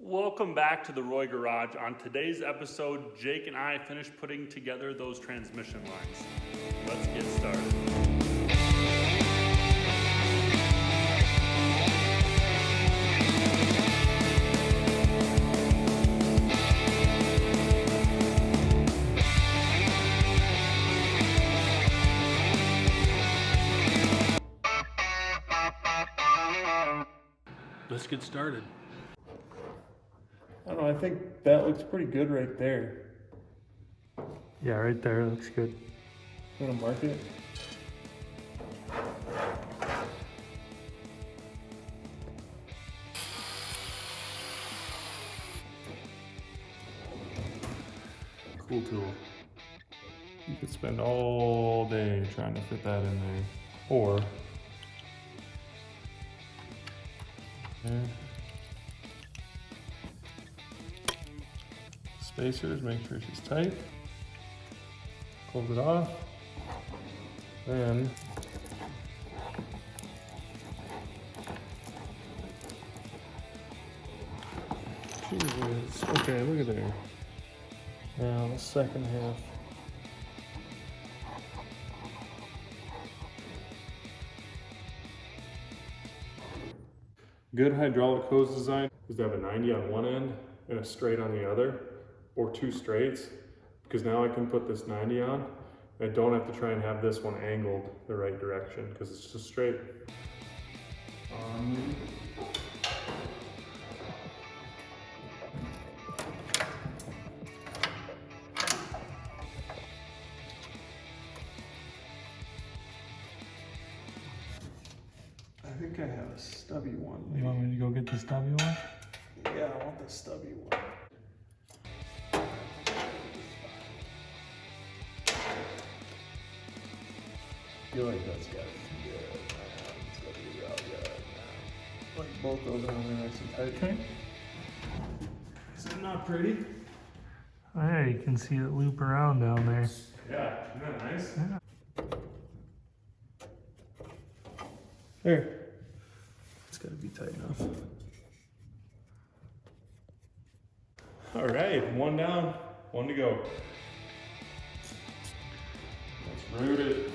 Welcome back to the Roy Garage. On today's episode, Jake and I finished putting together those transmission lines. Let's get started. Let's get started. I don't know, I think that looks pretty good right there. Yeah, right there looks good. You wanna mark it? Cool tool. You could spend all day trying to fit that in there. Or there. Spacers, make sure she's tight. Close it off. Then Jesus. Okay, look at there. Now the second half. Good hydraulic hose design is to have a 90 on one end and a straight on the other, or two straights, because now I can put this 90 on. I don't have to try and have this one angled the right direction because it's just straight. I think I have a stubby one. You want me to go get the stubby one? Yeah, I want the stubby one. I feel like that's gotta be good, man. It's gotta be real good, man. Like both those are only nice and tight. Okay. Is that not pretty? Oh, yeah, you can see it loop around down there. Yeah, isn't that nice? Yeah. There. It's gotta be tight enough. All right, one down, one to go. Let's root it.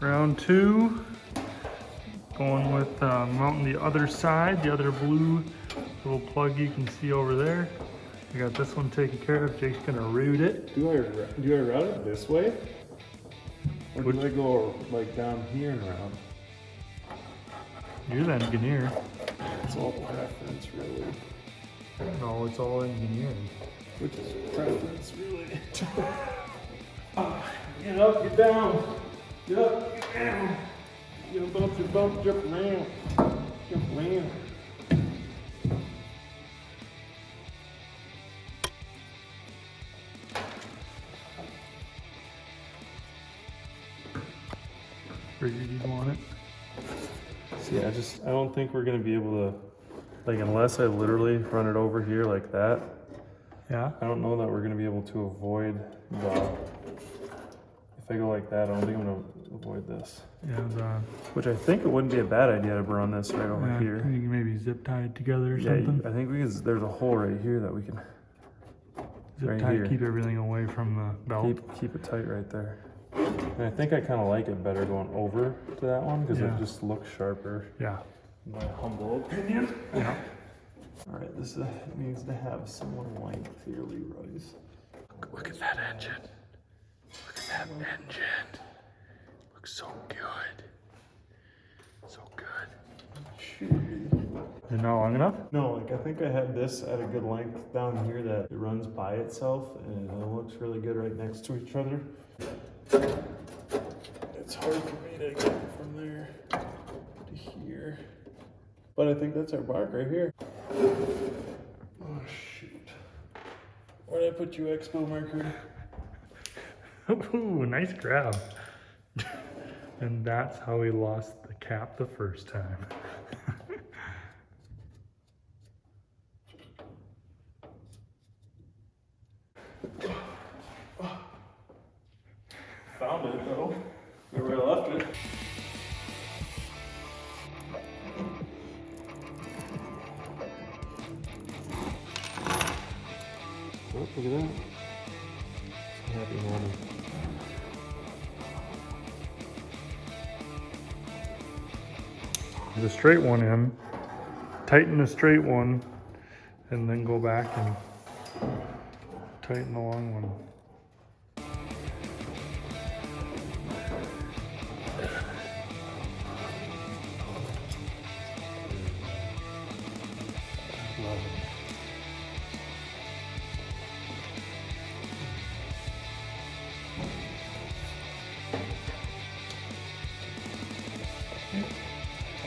Round two. Going with mounting the other side, the other blue little plug you can see over there. I got this one taken care of. Jake's gonna root it. Do I route it this way? Or do I go like down here and around? You're the engineer. It's all preference, really. No, it's all engineering. Which is preference, really. Get up, get down. Get up, get down. Get a bump, your bump, jump around. Jump around. Figured you'd want it. See, I don't think we're gonna be able to, like, unless I literally run it over here like that. Yeah? I don't know that we're gonna be able to avoid the, if I go like that, I don't think I'm gonna avoid this. Yeah, Which I think it wouldn't be a bad idea to run this right over yeah, here. you can maybe zip tie it together or Yeah, something. I think there's a hole right here that we can Zip right tie, here. keep everything away from the belt. keep it tight right there. And I think I kind of like it better going over to that one because Yeah. it just looks sharper. Yeah. In my humble opinion. Yeah. All right, this needs to have a similar length here, Leroy's. Look at that engine. Look at that engine. Looks so good. So good. Is it not long enough? No, like I think I had this at a good length down here that it runs by itself and it looks really good right next to each other. It's hard for me to get from there to here. But I think that's our bark right here. Oh shoot. Where did I put you, Expo marker? Ooh, nice grab. And that's how we lost the cap the first time. Found it though. Where I left it. Oh, look at that. It's a happy morning. The straight one in, tighten the straight one, and then go back and tighten the long one. Love it.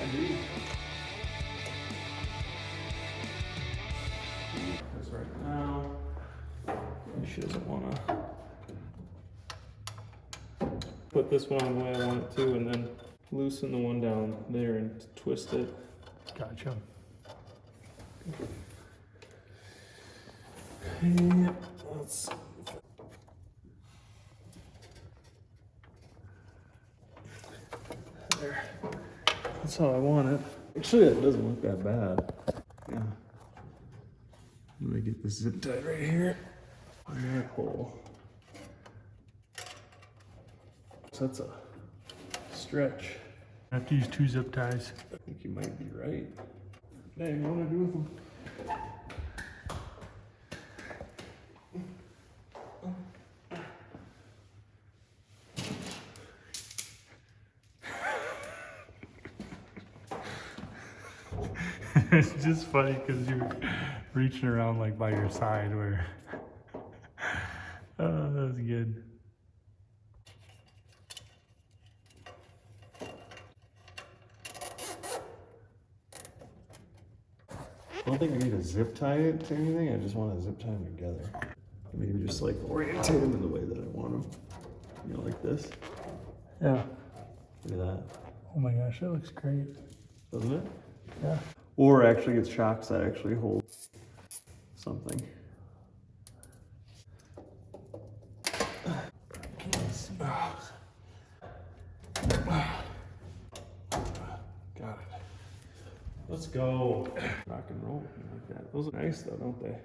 I do. Because right now, she doesn't want to put this one on the way I want it to, and then loosen the one down there and twist it. Gotcha. Yeah, let's see. There. That's how I want it. Actually, it doesn't look that bad. Yeah. Let me get this zip tied right here on that hole. So that's a stretch. I have to use 2 zip ties. I think you might be right. Dang, what do I do with them? It's just funny because you're reaching around like by your side where. Oh, that was good. I don't think I need to zip tie it to anything. I just want to zip tie them together. Maybe just like orientate them in the way that I want them. You know, like this. Yeah. Look at that. Oh my gosh, that looks great. Doesn't it? Yeah. Or actually it's shocks that actually hold something. Got it. Let's go. Rock and roll like that. Those are nice though, don't they?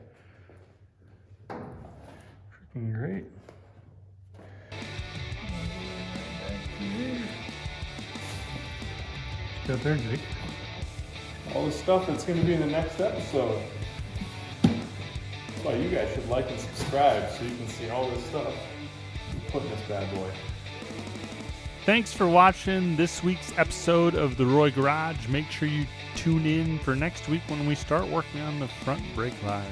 Freaking great. Got there, Jake. All the stuff that's going to be in the next episode. That's why you guys should like and subscribe so you can see all this stuff. Put in this bad boy. Thanks for watching this week's episode of the Roy Garage. Make sure you tune in for next week when we start working on the front brake line.